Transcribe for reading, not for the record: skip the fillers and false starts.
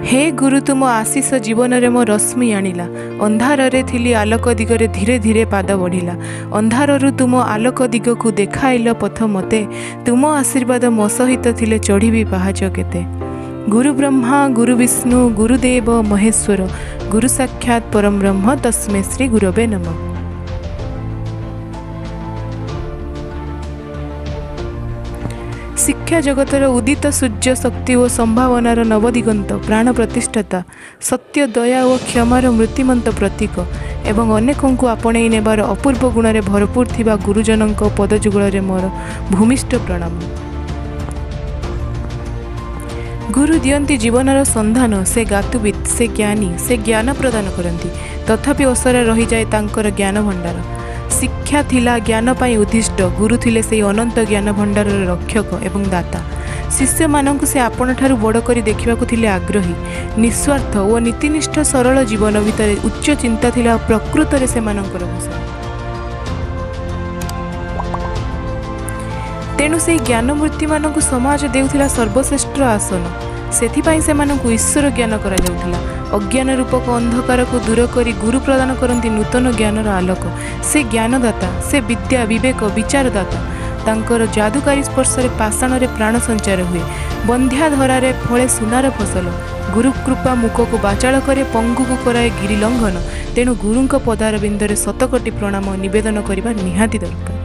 हे गुरु तुम आशीष जीवन रे मो रश्मि आनिला। अंधार रे थिली आलोक दिगरे धीरे धीरे पाद बढ़िला। अंधारु तुम आलोक दिग को देखाइल पथ मते। तुम आशीर्वाद मो सहित थिले चढ़ी पाहाच केते। गुरु ब्रह्मा गुरु विष्णु गुरुदेव महेश्वर गुरु साक्षात परम ब्रह्म तस्मै श्री गुरवे नमः। शिक्षा जगतर उदित सूर्य शक्ति और संभावनार नवदिगंत प्राण प्रतिष्ठाता सत्य दया और क्षमार मृत्युमंत प्रतीक एवं अनेकों को आपणे नेबार अपूर्व गुण में भरपूर थिबा गुरुजन पदजुगल मोर भूमिष्ठ प्रणाम। गुरु दियंती जीवनर संधान। से गातुवित से ज्ञानी से ज्ञान प्रदान करती तथापि असर रही जाए तांकर ज्ञान भंडार। शिक्षा थिला ज्ञान पाई उद्दिष्ट। गुरु थिले से अनंत ज्ञान भंडार रक्षक एवं दाता। शिष्य मानक से आपण ठारू बड़ करी देखा थिले आग्रही। निस्वार्थ और नीतिनिष्ठ सरल जीवन भितर उच्च चिंता थिला प्रकृत रे से मानकर भूषण। तेणु से ज्ञानमूर्ति मानक समाज देउथिला सर्वश्रेष्ठ आसन। सेथिपाई से मानक ईश्वर ज्ञान करा जाउथिला। अज्ञान रूपक अंधकार को दूर करी गुरु प्रदान करती नूतन ज्ञानर आलोक। से ज्ञानदाता से विद्या विवेक विचारदाता। तांकर जादुकारी स्पर्श पाषाण प्राण संचार हुए। बंध्या धरारे फले सुनार फसल। गुरु कृपा मुख को बाचाल करे पंगु को कराए गिरी लंघन। तेणु गुरुंक पदार बिंदरे शतकोटी प्रणाम निवेदन करने निहाती दरकार।